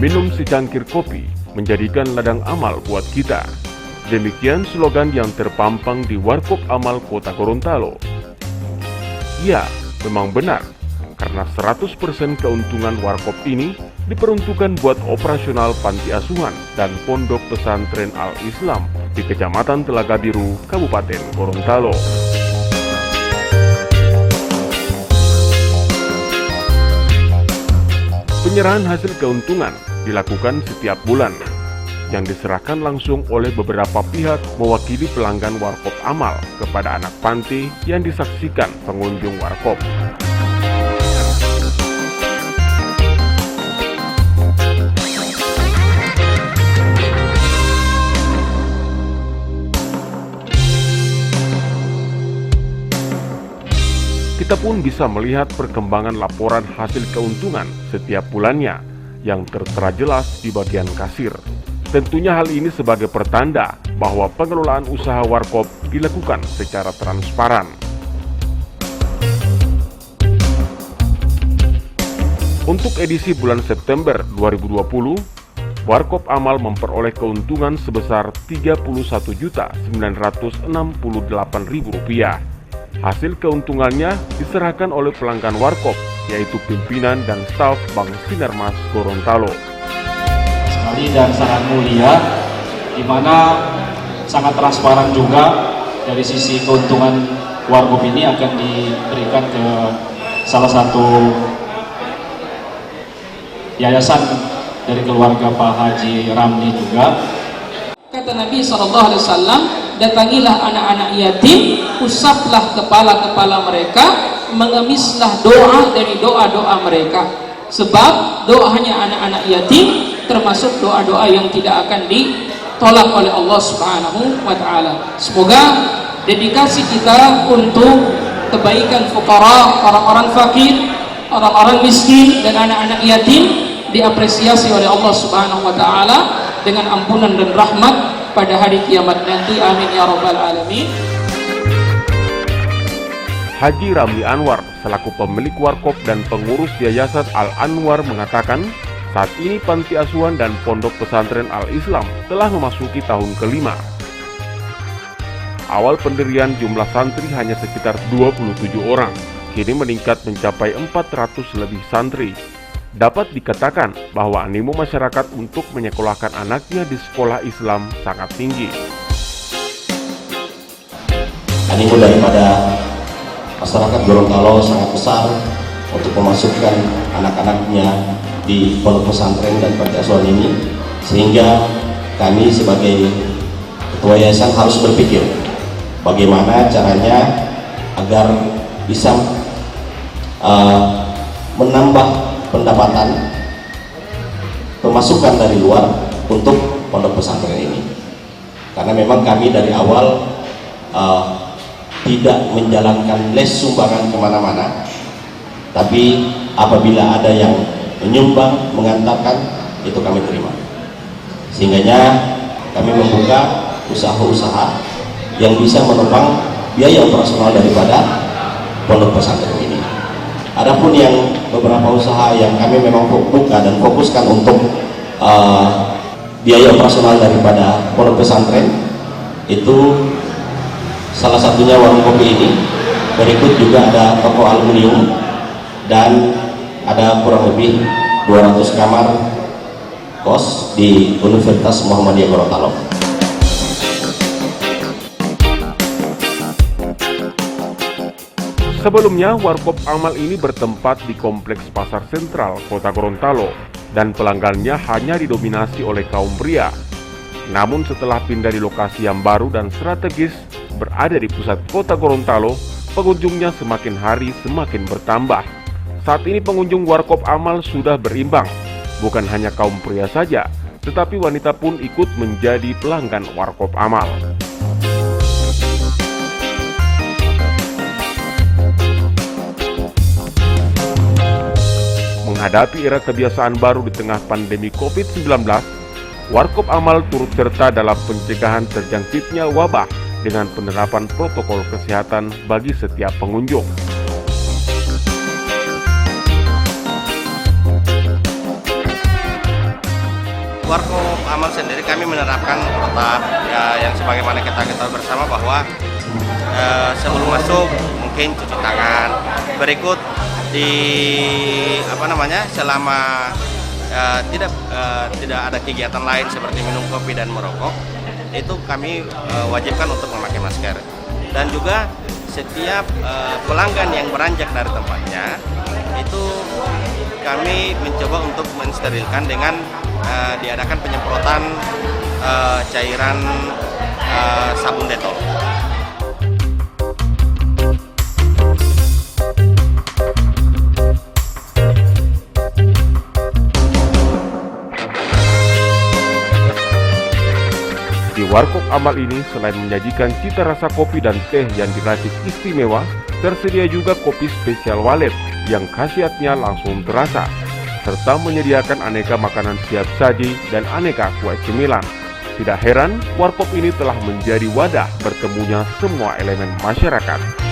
Minum secangkir kopi menjadikan ladang amal buat kita. Demikian slogan yang terpampang di Warkop Amal Kota Gorontalo. Ya, memang benar, karena 100% keuntungan warkop ini diperuntukkan buat operasional panti asuhan dan pondok pesantren Al-Islam di Kecamatan Telaga Biru, Kabupaten Gorontalo. Penyerahan hasil keuntungan dilakukan setiap bulan, yang diserahkan langsung oleh beberapa pihak mewakili pelanggan Warkop Amal kepada anak panti yang disaksikan pengunjung warkop. Kita pun bisa melihat perkembangan laporan hasil keuntungan setiap bulannya yang tertera jelas di bagian kasir. Tentunya hal ini sebagai pertanda bahwa pengelolaan usaha warkop dilakukan secara transparan. Untuk edisi bulan September 2020, Warkop Amal memperoleh keuntungan sebesar Rp31.968.000. Hasil keuntungannya diserahkan oleh pelanggan warkop, yaitu pimpinan dan staf Bank Sinarmas Gorontalo. Sekali dan sangat mulia, di mana sangat transparan juga dari sisi keuntungan warkop ini akan diberikan ke salah satu yayasan dari keluarga Pak Haji Ramli juga. Kata Nabi SAW, datangilah anak-anak yatim, usaplah kepala-kepala mereka, mengemislah doa dari doa-doa mereka. Sebab doanya anak-anak yatim termasuk doa-doa yang tidak akan ditolak oleh Allah Subhanahu wa Ta'ala. Semoga dedikasi kita untuk kebaikan fuqara, orang-orang fakir, orang-orang miskin dan anak-anak yatim diapresiasi oleh Allah Subhanahu wa Ta'ala dengan ampunan dan rahmat pada hari kiamat nanti. Amin ya rabbal alamin. Haji Ramli Anwar selaku pemilik warkop dan pengurus Yayasan Al-Anwar mengatakan, saat ini panti asuhan dan pondok pesantren Al-Islam telah memasuki tahun kelima. Awal pendirian jumlah santri hanya sekitar 27 orang, kini meningkat mencapai 400 lebih santri. Dapat dikatakan bahwa animo masyarakat untuk menyekolahkan anaknya di sekolah Islam sangat tinggi. Animo daripada masyarakat Gorontalo sangat besar untuk memasukkan anak-anaknya di pondok pesantren dan panti asuhan ini, sehingga kami sebagai ketua yayasan harus berpikir bagaimana caranya agar bisa menambah pendapatan pemasukan dari luar untuk pondok pesantren ini, karena memang kami dari awal tidak menjalankan les sumbangan kemana-mana, tapi apabila ada yang menyumbang, mengantarkan, itu kami terima. Sehingganya kami membuka usaha-usaha yang bisa menopang biaya operasional daripada pondok pesantren ini. Adapun yang beberapa usaha yang kami memang buka dan fokuskan untuk biaya operasional daripada pondok pesantren, itu salah satunya warung kopi ini. Berikut juga ada toko aluminium dan ada kurang lebih 200 kamar kos di Universitas Muhammadiyah Gorontalo. Sebelumnya, Warkop Amal ini bertempat di Kompleks Pasar Sentral Kota Gorontalo dan pelanggannya hanya didominasi oleh kaum pria. Namun setelah pindah di lokasi yang baru dan strategis berada di pusat Kota Gorontalo, pengunjungnya semakin hari semakin bertambah. Saat ini pengunjung Warkop Amal sudah berimbang. Bukan hanya kaum pria saja, tetapi wanita pun ikut menjadi pelanggan Warkop Amal. Menghadapi era kebiasaan baru di tengah pandemi COVID-19, Warkop Amal turut serta dalam pencegahan terjangkitnya wabah dengan penerapan protokol kesehatan bagi setiap pengunjung. Warkop Amal sendiri kami menerapkan protap ya, yang sebagaimana kita ketahui bersama bahwa sebelum masuk mungkin cuci tangan, berikut selama tidak ada kegiatan lain seperti minum kopi dan merokok, itu kami wajibkan untuk memakai masker. Dan juga setiap pelanggan yang beranjak dari tempatnya itu kami mencoba untuk mensterilkan dengan diadakan penyemprotan cairan sabun detol. Di Warkop Amal ini, selain menyajikan cita rasa kopi dan teh yang diracik istimewa, tersedia juga kopi spesial walet yang khasiatnya langsung terasa, serta menyediakan aneka makanan siap saji dan aneka kue cemilan. Tidak heran, Warkop ini telah menjadi wadah bertemunya semua elemen masyarakat.